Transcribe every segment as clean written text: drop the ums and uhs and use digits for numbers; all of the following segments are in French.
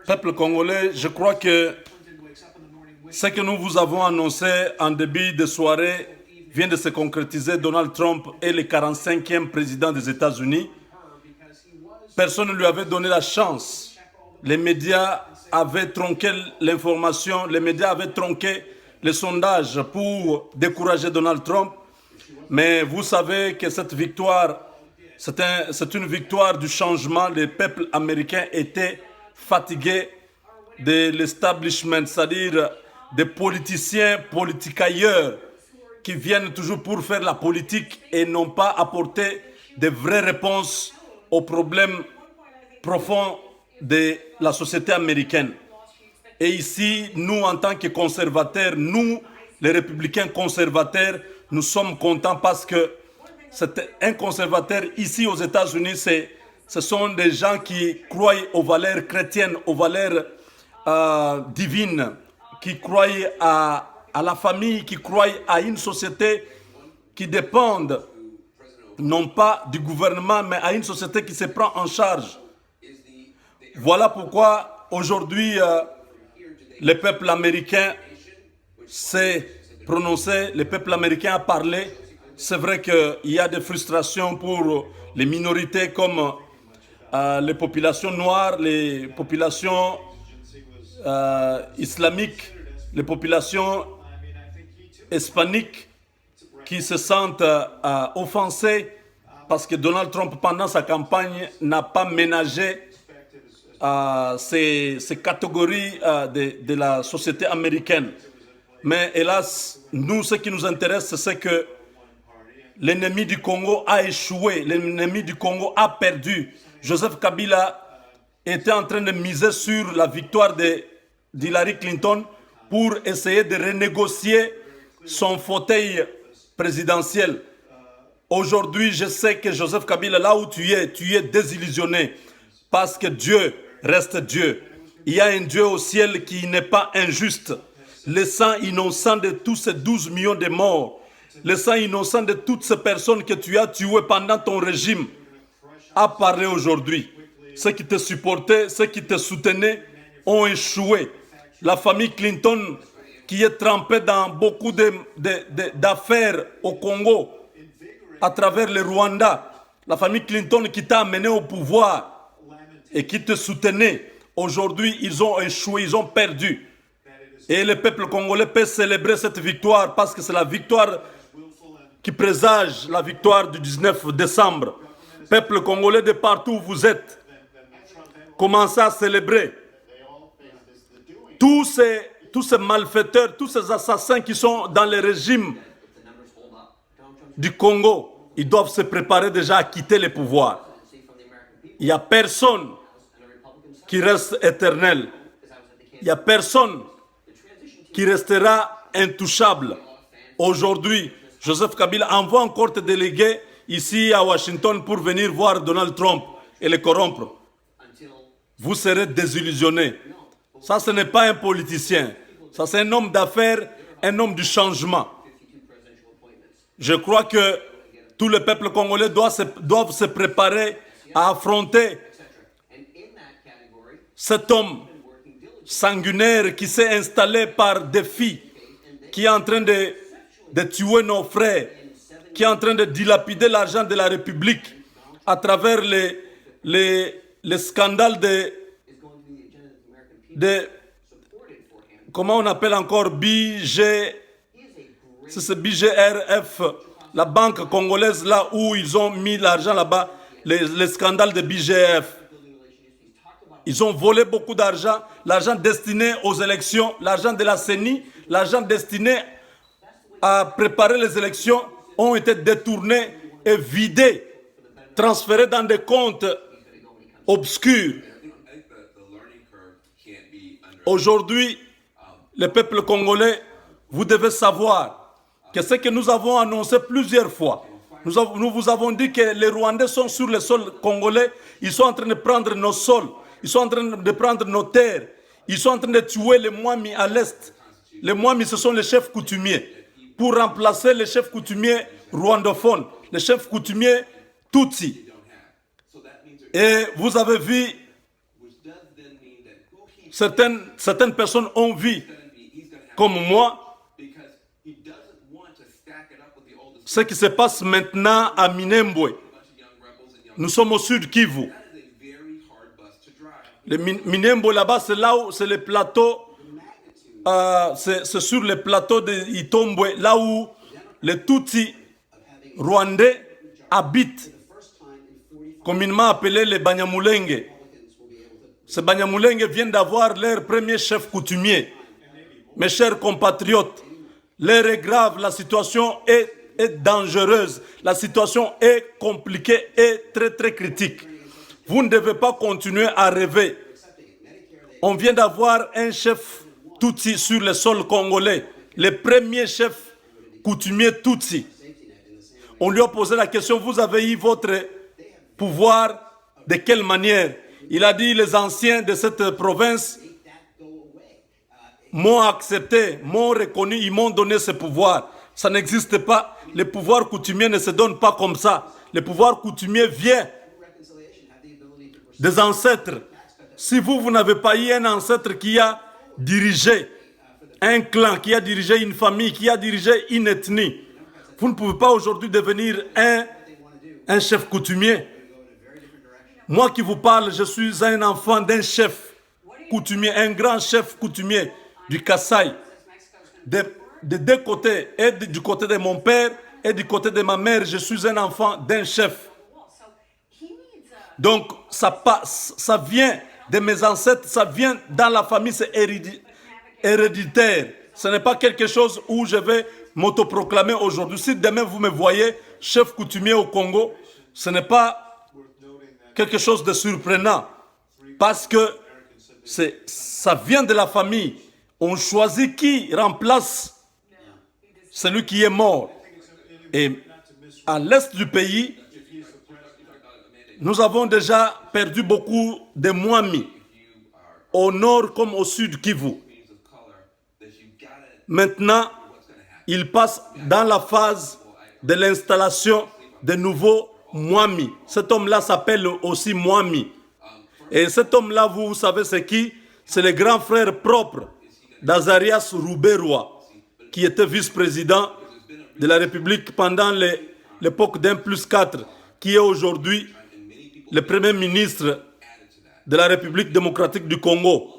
Peuple congolais, je crois que ce que nous vous avons annoncé en début de soirée vient de se concrétiser. Donald Trump est le 45e président des États-Unis. Personne ne lui avait donné la chance. Les médias avaient tronqué l'information, les médias avaient tronqué les sondages pour décourager Donald Trump. Mais vous savez que cette victoire, c'est une victoire du changement. Le peuple américain était fatigué de l'establishment, c'est-à-dire des politiciens, politicailleurs qui viennent toujours pour faire la politique et n'ont pas apporté de vraies réponses aux problèmes profonds de la société américaine. Et ici, nous, en tant que conservateurs, nous, les républicains conservateurs, nous sommes contents parce que c'est un conservateur ici aux États-Unis, ce sont des gens qui croient aux valeurs chrétiennes, aux valeurs divines, qui croient à la famille, qui croient à une société qui dépend non pas du gouvernement, mais à une société qui se prend en charge. Voilà pourquoi aujourd'hui, le peuple américain s'est prononcé, le peuple américain a parlé. C'est vrai qu'il y a des frustrations pour les minorités comme les populations noires, les populations islamiques, les populations hispaniques qui se sentent offensées parce que Donald Trump, pendant sa campagne, n'a pas ménagé ces catégories de la société américaine. Mais hélas, nous, ce qui nous intéresse, c'est que l'ennemi du Congo a échoué, l'ennemi du Congo a perdu. Joseph Kabila était en train de miser sur la victoire d'Hillary Clinton pour essayer de renégocier son fauteuil présidentiel. Aujourd'hui, je sais que Joseph Kabila, là où tu es désillusionné parce que Dieu reste Dieu. Il y a un Dieu au ciel qui n'est pas injuste. Le sang innocent de tous ces 12 millions de morts, le sang innocent de toutes ces personnes que tu as tuées pendant ton régime a parlé aujourd'hui. Ceux qui te supportaient, ceux qui te soutenaient ont échoué. La famille Clinton qui est trempée dans beaucoup d'affaires au Congo à travers le Rwanda, la famille Clinton qui t'a amené au pouvoir et qui te soutenait, aujourd'hui ils ont échoué, ils ont perdu. Et le peuple congolais peut célébrer cette victoire parce que c'est la victoire qui présage la victoire du 19 décembre. Peuple congolais de partout où vous êtes, commencez à célébrer. Tous ces malfaiteurs, tous ces assassins qui sont dans le régime du Congo, ils doivent se préparer déjà à quitter le pouvoir. Il n'y a personne qui reste éternel. Il n'y a personne qui restera intouchable. Aujourd'hui, Joseph Kabila envoie encore des délégués ici à Washington pour venir voir Donald Trump et le corrompre. Vous serez désillusionnés. Ça, ce n'est pas un politicien. Ça, c'est un homme d'affaires, un homme du changement. Je crois que tout le peuple congolais doivent se préparer à affronter cet homme sanguinaire qui s'est installé par défi, qui est en train de tuer nos frères, qui est en train de dilapider l'argent de la République à travers les scandales de comment on appelle encore c'est BGRF, la banque congolaise là où ils ont mis l'argent là-bas, les scandales de BGF. Ils ont volé beaucoup d'argent, l'argent destiné aux élections, l'argent de la CENI, l'argent destiné à préparer les élections ont été détournés et vidés, transférés dans des comptes obscurs. Aujourd'hui, le peuple congolais, vous devez savoir que ce que nous avons annoncé plusieurs fois, nous vous avons dit que les Rwandais sont sur le sol congolais, ils sont en train de prendre nos sols, ils sont en train de prendre nos terres, ils sont en train de tuer les Mwami à l'est. Les Mwami, ce sont les chefs coutumiers, pour remplacer les chefs coutumiers rwandophones, les chefs coutumiers Tutsi. Et vous avez vu Certaines personnes ont vu, comme moi, ce qui se passe maintenant à Minembwe. Nous sommes au sud Kivu. Le Minembwe là-bas, c'est là où c'est le plateau, c'est sur le plateau de Itombwe, là où les Tutsis rwandais habitent, communément appelés les Banyamulenge. Ces Banyamulenge viennent d'avoir leur premier chef coutumier. Mes chers compatriotes, l'heure est grave, la situation est dangereuse, la situation est compliquée et très très critique. Vous ne devez pas continuer à rêver. On vient d'avoir un chef Tutsi sur le sol congolais, le premier chef coutumier Tutsi. On lui a posé la question, vous avez eu votre pouvoir de quelle manière? Il a dit, les anciens de cette province m'ont accepté, m'ont reconnu, ils m'ont donné ce pouvoir. Ça n'existe pas. Le pouvoir coutumier ne se donne pas comme ça. Le pouvoir coutumier vient des ancêtres. Si vous n'avez pas eu un ancêtre qui a dirigé un clan, qui a dirigé une famille, qui a dirigé une ethnie, vous ne pouvez pas aujourd'hui devenir un chef coutumier. Moi qui vous parle, je suis un enfant d'un chef coutumier, un grand chef coutumier du Kasaï. De deux côtés, et du côté de mon père et du côté de ma mère, je suis un enfant d'un chef. Donc ça vient de mes ancêtres, ça vient dans la famille, c'est héréditaire. Ce n'est pas quelque chose où je vais m'autoproclamer aujourd'hui. Si demain vous me voyez chef coutumier au Congo, ce n'est pas quelque chose de surprenant. Parce que ça vient de la famille. On choisit qui remplace celui qui est mort. Et à l'est du pays, nous avons déjà perdu beaucoup de Mwami, au nord comme au sud Kivu. Maintenant, il passe dans la phase de l'installation de nouveaux Mwami. Cet homme-là s'appelle aussi Mwami. Et cet homme-là, vous savez c'est qui? C'est le grand frère propre d'Azarias Ruberwa, qui était vice-président de la République pendant l'époque d'1+4, qui est aujourd'hui le premier ministre de la République démocratique du Congo.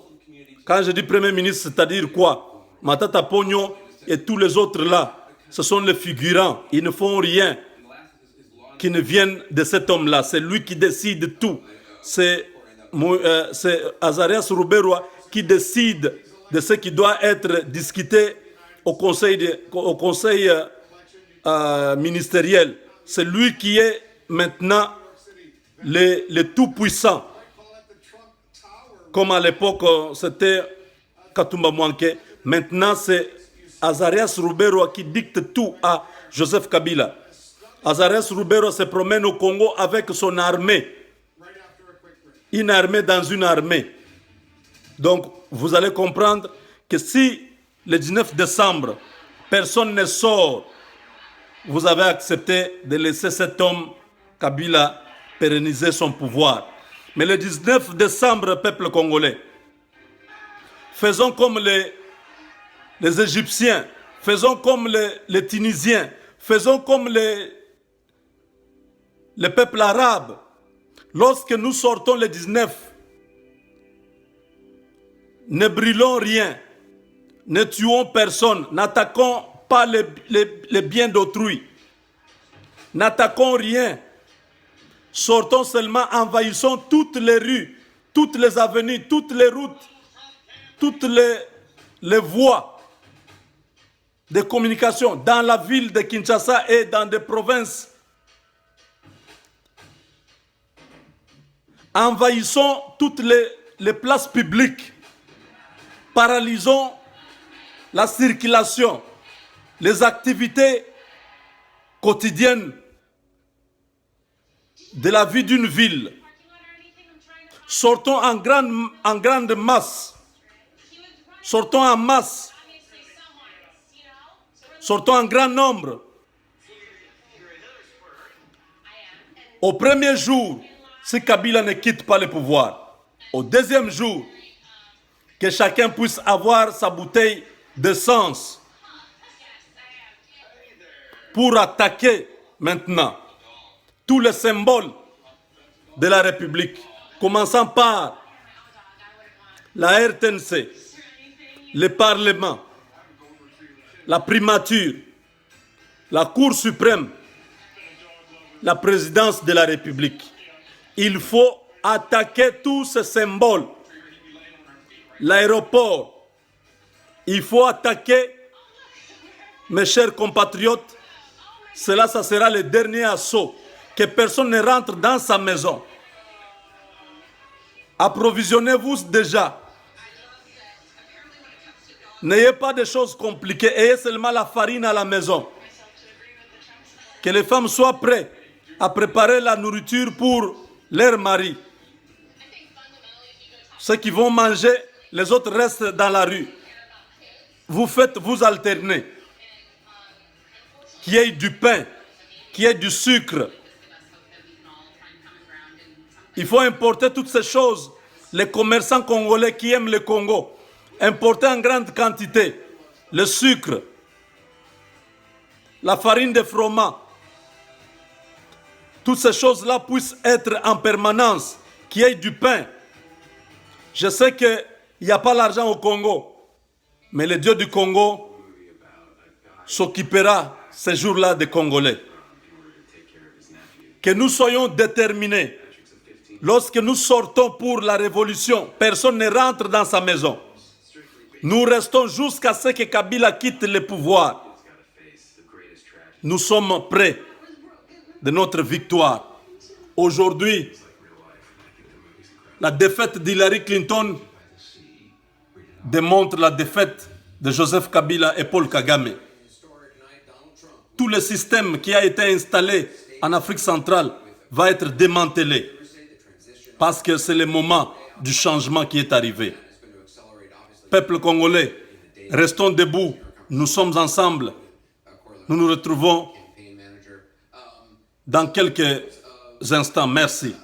Quand je dis premier ministre, c'est-à-dire quoi? Matata Pogno et tous les autres là, ce sont les figurants. Ils ne font rien qui ne viennent de cet homme-là. C'est lui qui décide tout. C'est Azarias Ruberwa qui décide de ce qui doit être discuté au conseil ministériel. C'est lui qui est maintenant le tout-puissant. Comme à l'époque, c'était Katumba Mwanke. Maintenant, c'est Azarias Ruberwa qui dicte tout à Joseph Kabila. Azarias Ruberwa se promène au Congo avec son armée. Une armée dans une armée. Donc, vous allez comprendre que si le 19 décembre, personne ne sort, vous avez accepté de laisser cet homme, Kabila, pérenniser son pouvoir. Mais le 19 décembre, peuple congolais, faisons comme les Égyptiens, faisons comme les Tunisiens, faisons comme les peuples arabes. Lorsque nous sortons le 19, ne brûlons rien, ne tuons personne, n'attaquons pas les biens d'autrui, n'attaquons rien. Sortons seulement, envahissons toutes les rues, toutes les avenues, toutes les routes, toutes les voies de communication dans la ville de Kinshasa et dans des provinces. Envahissons toutes les places publiques. Paralysons la circulation, les activités quotidiennes de la vie d'une ville. Sortons en grande masse. Sortons en masse. Sortons en grand nombre. Au premier jour, si Kabila ne quitte pas le pouvoir, au deuxième jour, Que chacun puisse avoir sa bouteille d'essence pour attaquer maintenant tous les symboles de la République, commençant par la RTNC, le Parlement, la primature, la Cour suprême, la présidence de la République. Il faut attaquer tous ces symboles. L'aéroport, il faut attaquer, mes chers compatriotes, ça sera le dernier assaut. Que personne ne rentre dans sa maison. Approvisionnez-vous déjà. N'ayez pas de choses compliquées, ayez seulement la farine à la maison. Que les femmes soient prêtes à préparer la nourriture pour leur mari. Ceux qui vont manger, les autres restent dans la rue. Vous alternez. Qu'il y ait du pain, qu'il y ait du sucre. Il faut importer toutes ces choses. Les commerçants congolais qui aiment le Congo, importer en grande quantité le sucre, la farine de froment. Toutes ces choses-là puissent être en permanence, qu'il y ait du pain. Je sais qu'il n'y a pas l'argent au Congo, mais le Dieu du Congo s'occupera ces jours-là des Congolais. Que nous soyons déterminés. Lorsque nous sortons pour la révolution, personne ne rentre dans sa maison. Nous restons jusqu'à ce que Kabila quitte le pouvoir. Nous sommes prêts de notre victoire. Aujourd'hui, la défaite d'Hillary Clinton démontre la défaite de Joseph Kabila et Paul Kagame. Tout le système qui a été installé en Afrique centrale va être démantelé. Parce que c'est le moment du changement qui est arrivé. Peuple congolais, restons debout, nous sommes ensemble. Nous nous retrouvons dans quelques instants. Merci.